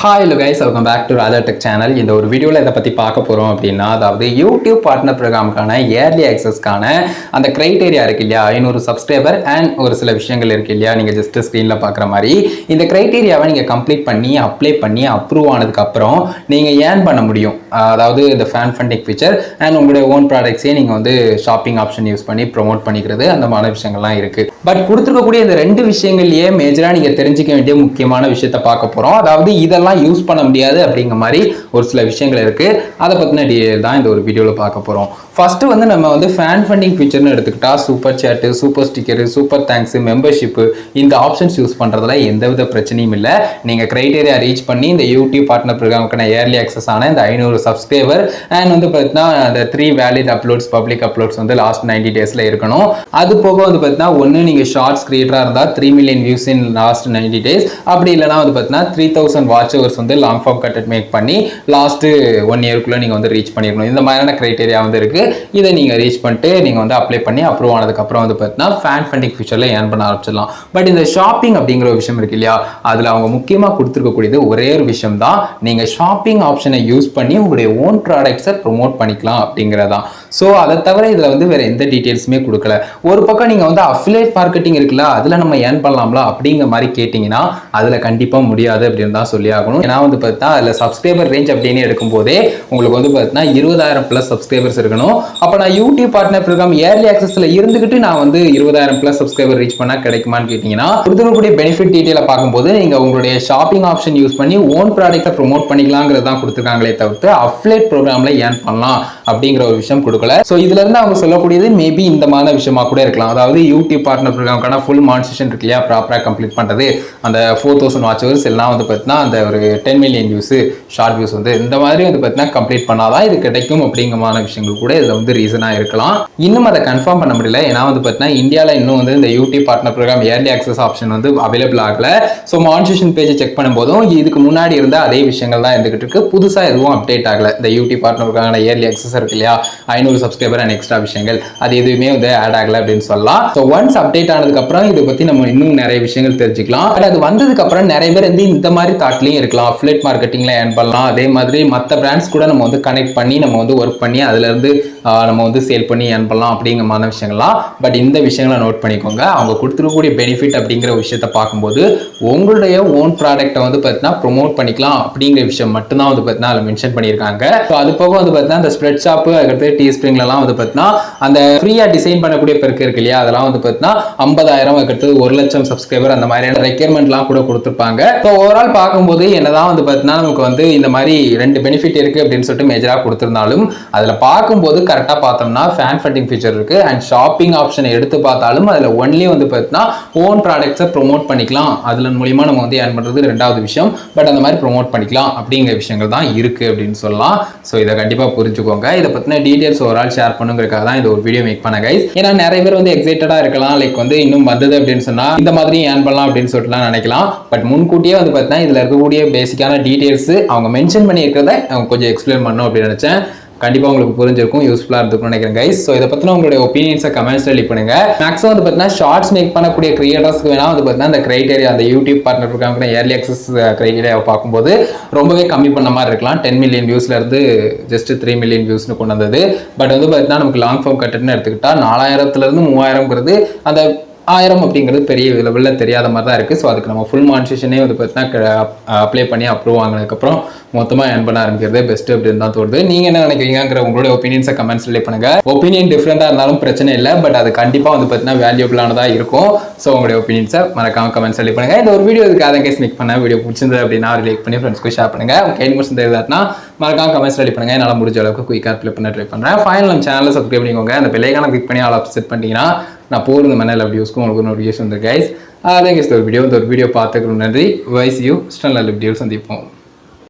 Hi hello guys, welcome back to RajaTech channel. இந்த ஒரு வீடியோல இத பத்தி பார்க்க போறோம் அப்படினா அதாவது YouTube பார்ட்னர் ப்ரோகிராம்கான இயர்லி ஆக்சஸ்க்கான அந்த கிரைட்டீரியா இருக்கு இல்லையா 500 சப்ஸ்கிரைபர் அண்ட் ஒரு சில விஷயங்கள் இருக்கு இல்லையா நீங்க ஜஸ்ட் ஸ்கிரீன்ல பார்க்குற மாதிரி இந்த கிரைட்டீரியாவை நீங்க கம்ப்ளீட் பண்ணி அப்ளை பண்ணி அப்ரூவ் ஆனதுக்கு அப்புறம் நீங்க ஏர்ன் பண்ண முடியும். அதாவது இந்த ஃபேன் ஃபண்டிங் ஃபீச்சர் அண்ட் உங்களுடைய ஓன் ப்ராடக்ட்ஸே நீங்க வந்து ஷாப்பிங் ஆப்ஷன் யூஸ் பண்ணி ப்ரோமோட் பண்ணிக்கிறது அந்த மாதிரி விஷயங்கள்லாம் இருக்கு. பட் கொடுத்துருக்கக்கூடிய இந்த ரெண்டு விஷயங்கள்லயே மேஜரா நீங்க தெரிஞ்சுக்க வேண்டிய முக்கியமான விஷயத்தை பார்க்க போறோம். அதாவது இதெல்லாம் யூஸ் பண்ண முடியாது அப்படிங்கிற மாதிரி ஒரு சில விஷயங்கள் இருக்கு. அதை பத்தின டீடைல் தான் இந்த ஒரு வீடியோல பார்க்க போறோம். ஃபர்ஸ்ட் வந்து நம்ம வந்து ஃபேன் ஃபண்டிங் ஃபீச்சர்னு எடுத்துக்கிட்டா super chat, super sticker, super thanks, membership இந்த ஆப்ஷன்ஸ் யூஸ் பண்றதுல எந்தவித பிரச்சனையும் இல்லை. நீங்க கிரைட்டீரியா ரீச் பண்ணி இந்த யூடியூப் பார்ட்னர் ப்ரோகிராமுக்கான இயர்லி ஆக்சஸ் ஆன இந்த 500 சப்ஸ்கிரைபர் அண்ட் வந்து பார்த்தீங்கன்னா அந்த 3 வேலிட் அப்லோட்ஸ் பப்ளிக் அப்லோட்ஸ் வந்து லாஸ்ட் 90 டேஸ்ல இருக்கணும். அது போக வந்து பார்த்தீங்கன்னா ஒன்று நீங்க ஷார்ட்ஸ் கிரியேட்டரா இருந்தால் 3 million views in last 90 days, அப்படி இல்லைனா வந்து பார்த்தீங்கன்னா 3000 வாட்ச் ஹவர்ஸ் வந்து லாங் ஃபார்ம் கண்டென்ட் மேக் பண்ணி லாஸ்ட் 1 இயர்க்குள்ள நீங்க வந்து ரீச் பண்ணிருக்கணும். இந்த மாதிரியான கிரைட்டீரியா வந்து இருக்கு. இதை நீங்க ரீச் பண்ணிட்டு நீங்க வந்து அப்ளை பண்ணி அப்ரூவ் ஆனதுக்கு அப்புறம் வந்து பார்த்தீங்கன்னா ஃபேன் ஃபண்டிங் ஃபீச்சர்ல ஏர்ன் பண்ண ஆரம்பிச்சிடலாம். பட் இந்த ஷாப்பிங் அப்படிங்கிற ஒரு விஷயம் இருக்கு இல்லையா, அதுல அவங்க முக்கியமா கொடுத்துருக்கக்கூடியது ஒரே ஒரு விஷயம் தான், நீங்க ஷாப்பிங் ஆப்ஷனை யூஸ் பண்ணி உங்களுடைய ஓன் ப்ராடக்ட்ஸை ப்ரொமோட் பண்ணிக்கலாம் அப்படிங்கிறதான். ஸோ அதை தவிர இதில் வந்து வேற எந்த டீட்டெயில்ஸுமே கொடுக்கல. ஒரு பக்கம் நீங்கள் வந்து அஃபிலியேட் மார்க்கெட்டிங் இருக்குல்ல, அதில் நம்ம ஏர்ன் பண்ணலாம்ல அப்படிங்கிற மாதிரி கேட்டிங்கன்னா அதில் கண்டிப்பாக முடியாது அப்படின்னு தான் சொல்லி ஆகணும். ஏன்னா வந்து பார்த்தா அதில் சப்ஸ்கிரைபர் ரேஞ்ச் அப்படின்னு எடுக்கும்போதே உங்களுக்கு வந்து பார்த்தீங்கன்னா 20,000 ப்ளஸ் சப்ஸ்கிரைபர்ஸ் இருக்கணும். அப்போ நான் யூடியூப் பார்ட்னர் ப்ரோகிராம் இயர்லி ஆக்சஸ்ல இருந்துகிட்டு நான் வந்து 20,000 ப்ளஸ் சப்ஸ்கிரைபர் ரீச் பண்ணால் கிடைக்குமான்னு கேட்டிங்கன்னா கொடுத்துருக்கக்கூடிய பெனிஃபிட் டீட்டெயிலை பார்க்கும்போது நீங்கள் உங்களுடைய ஷாப்பிங் ஆப்ஷன் யூஸ் பண்ணி ஓன் ப்ராடக்ட்டை ப்ரொமோட் பண்ணிக்கலாங்கிறது தான் கொடுத்துருக்காங்களே தவிர்த்து அஃபிலியேட் ப்ரோகிராமில் ஏர்ன் பண்ணலாம் அப்படிங்கிற ஒரு விஷயம் கொடுக்கல. சோ இதுல இருந்து அவங்க சொல்லக்கூடியது மேபி இந்த மாதிரி விஷயமா கூட இருக்கலாம். அதாவது யூடியூப் பார்ட்னர் ப்ரோகிராம்க்கான ஃபுல் மானிட்டரைசேஷன் இருக்கு இல்லையா, ப்ராப்பரா கம்ப்ளீட் பண்றது, அந்த 4000 வாட்ச் ஹவர்ஸ் எல்லாம் வந்து பார்த்தீங்கன்னா அந்த ஒரு 10 மில்லியன் வியூஸ் ஷார்ட் வியூஸ் வந்து இந்த மாதிரி வந்து பார்த்தீங்கன்னா கம்ப்ளீட் பண்ணாதான் இது கிடைக்கும் அப்படிங்கிற விஷயங்கள் கூட இதுல வந்து ரீசனா இருக்கலாம். இன்னும் அதை கன்ஃபார்ம் பண்ண முடியல. ஏன்னா வந்து பார்த்தீங்கன்னா இந்தியாவில் இன்னும் வந்து இந்த YouTube partner program early access option வந்து அவைலபிள் ஆகல. ஸோ மானிட்டரைசேஷன் பேஜ் செக் பண்ணும்போதும் இதுக்கு முன்னாடி இருந்த அதே விஷயங்கள் தான் இருந்துகிட்டு இருக்கு. புதுசா எதுவும் அப்டேட் ஆகல. இந்த YouTube partner program early access இருக்கு இல்லையா, 500 சப்ஸ்கிரைபர் அண்ட் எக்ஸ்ட்ரா விஷயங்கள் அது எதுவுமே வந்து ஆட் ஆகல அப்படின்னு சொல்லலாம். ஸோ ஒன்ஸ் அப்டேட் ஆனதுக்கு அப்புறம் இதை பத்தி நம்ம இன்னும் நிறைய விஷயங்கள் தெரிஞ்சுக்கலாம். பட் அது வந்ததுக்கு அப்புறம் நிறைய பேர் வந்து இந்த மாதிரி தாட்லையும் இருக்கலாம், அஃபிலியேட் மார்க்கெட்டிங்ல ஏர்ன் பண்ணலாம், அதே மாதிரி மற்ற பிராண்ட்ஸ் கூட நம்ம வந்து கனெக்ட் பண்ணி நம்ம வந்து ஒர்க் பண்ணி அதுல இருந்து நம்ம வந்து சேல் பண்ணி ஏர்ன் பண்ணலாம் அப்படிங்கிற மாதிரி விஷயங்கள்லாம். பட் இந்த விஷயங்களை நோட் பண்ணிக்கோங்க. அவங்க கொடுத்துருக்கக்கூடிய பெனிஃபிட் அப்படிங்கிற விஷயத்தை பார்க்கும்போது உங்களுடைய ஓன் ப்ராடக்ட்டை வந்து பார்த்தீங்கன்னா ப்ரொமோட் பண்ணிக்கலாம் அப்படிங்கிற விஷயம் மட்டும்தான் வந்து பார்த்தீங்கன்னா அதில் மென்ஷன் பண்ணியிருக்காங்க. ஸோ அது போக வந்து பார்த்தீங்கன்னா அந்த ஸ்ப்ரெட் ஷாப்பு அதுக்கடுத்து டீ ஸ்ப்ரிங்லாம் வந்து பார்த்தீங்கன்னா அந்த ஃப்ரீயா டிசைன் பண்ணக்கூடிய பெருக்கு இருக்கு இல்லையா, அதெல்லாம் வந்து பார்த்தீங்கன்னா 50,000 அதுக்கடுத்து 1,00,000 சப்ஸ்கிரைபர் அந்த மாதிரியான ரெக்யர்மெண்ட்லாம் கூட கொடுத்துருப்பாங்க. ஸோ ஓவரால் பார்க்கும்போது என்னதான் வந்து பார்த்தீங்கன்னா நமக்கு வந்து இந்த மாதிரி 2 பெனிஃபிட் இருக்கு அப்படின்னு சொல்லிட்டு மேஜராக கொடுத்துருந்தாலும் அதில் பார்க்கும்போது கரெக்டாக பார்த்தோம்னா ஃபேன் ஃபண்டிங் ஃபீச்சர் இருக்கு அண்ட் ஷாப்பிங் ஆப்ஷனை எடுத்து பார்த்தாலும் அதில் ஒன்லி வந்து பார்த்தீங்கன்னா ஓன் ப்ராடக்ட்ஸை ப்ரொமோட் பண்ணிக்கலாம், அதில் மூலியமா நம்ம வந்து ஏர்ன் பண்ணுறது 2வது விஷயம். பட் அந்த மாதிரி ப்ரொமோட் பண்ணிக்கலாம் அப்படிங்கிற விஷயங்கள் தான் இருக்கு அப்படின்னு சொல்லலாம். ஸோ இதை கண்டிப்பாக புரிஞ்சுக்கோங்க. இதை பற்றின டீடைல்ஸ் ஒரு ஆள் ஷேர் பண்ணுங்கிறதுக்காக தான் இந்த ஒரு வீடியோ மேக் பண்ண கைஸ். ஏன்னா நிறைய பேர் வந்து எக்ஸைட்டடா இருக்கலாம், லைக் வந்து இன்னும் வந்தது அப்படின்னு சொன்னா இந்த மாதிரி ஏர்ன் பண்ணலாம் அப்படின்னு சொல்லிட்டுலாம் நினைக்கலாம். பட் முன்கூட்டியே வந்து பார்த்தீங்கன்னா இதுல இருக்கக்கூடிய பேசிக்கான டீடைல்ஸ் அவங்க மென்ஷன் பண்ணியிருக்கிறத அவங்க கொஞ்சம் எக்ஸ்பிளைன் பண்ணணும் அப்படின்னு நினைச்சேன். கண்டிப்பாக உங்களுக்கு புரிஞ்சிருக்கும், யூஸ்ஃபுல்லாக இருக்கும்னு நினைக்கிறேன் கைஸ். ஸோ இதை பற்றின உங்களுடைய ஒப்பீனியன்ஸை கமெண்ட்ஸில் லீவ் பண்ணுங்க. மேக்ஸிமம் வந்து பார்த்தீங்கன்னா ஷார்ட்ஸ் மேக் பண்ணக்கூடிய கிரியேட்டர்ஸ்க்கு வேணா வந்து பார்த்தீங்கன்னா அந்த கிரைட்டீரியா அந்த YouTube partner program early access கிரைட்டீரியாவை பார்க்கும்போது ரொம்பவே கம்மி பண்ண மாதிரி இருக்கலாம். 10 மில்லியன் வியூஸ்ல இருந்து ஜஸ்ட் 3 மில்லியன் வியூஸ்னு கொண்டு வந்தது. பட் வந்து பார்த்தீங்கன்னா நமக்கு லாங் ஃபார்ம் கண்டென்ட்னு எடுத்துக்கிட்டா 4000 இருந்து 3000ங்கிறது அந்த 1000 அப்படிங்கிறது பெரிய லெவலில் தெரியாத மாதிரி தான் இருக்குது. ஸோ அதுக்கு நம்ம ஃபுல் மானிட்டரைசேஷனே வந்து பார்த்தீங்கன்னா அப்ளை பண்ணி அப்ரூவ் ஆனதுக்கப்புறம் மொத்தமாக ஏர்ன் பண்ண ஆரம்பிக்கிறதே பெஸ்ட் அப்படின்னு தான் தோணுது. நீங்கள் என்ன நினைக்கிறீங்கிற உங்களோட ஒப்பீனியன்ஸை கமெண்ட்ஸ் ரிலே பண்ணுங்க. ஒப்பீனியன் டிஃப்ரெண்டாக இருந்தாலும் பிரச்சனை இல்லை, பட் அது கண்டிப்பாக வந்து பார்த்தீங்கன்னா வேல்யூபிளானதாக இருக்கும். ஸோ உங்களுடைய ஒப்பீனியன்ஸை மறக்காம கமெண்ட்ஸ் ரிலே பண்ணுங்க. இந்த ஒரு வீடியோ இதுக்காக கேஸ் மேக் பண்ண வீடியோ பிடிச்சிருந்தது அப்படின்னா லைக் பண்ணி ஃப்ரெண்ட்ஸ்க்கு ஷேர் பண்ணுங்க. கேள்வி கொஸ்டின் தெரியாதுன்னா மறக்காம கமெண்ட்ஸ் ரெடி பண்ணுங்க. என்னால் முடிஞ்ச அளவுக்கு குயிக்காக ரிப்ளை பண்ண ட்ரை பண்ணுறேன். ஃபைனல் நம்ம சேனலை சப்ஸ்கிரைப் பண்ணிக்கோங்க. அந்த பெல்லைக்கான கிளிக் பண்ணி ஆல் செட் பண்ணிட்டீங்கன்னா நான் போகிற இந்த மணல் வீடியோஸ்க்கும் உங்களுக்கு நோட்டிஃபிகேஷன் வந்து கைஸ். அதான் கேஸ் ஒரு வீடியோ பார்த்துக்கணும். நன்றி. வைஸ் யூ ஸ்டன் நல்ல வீடியோ சந்திப்போம்.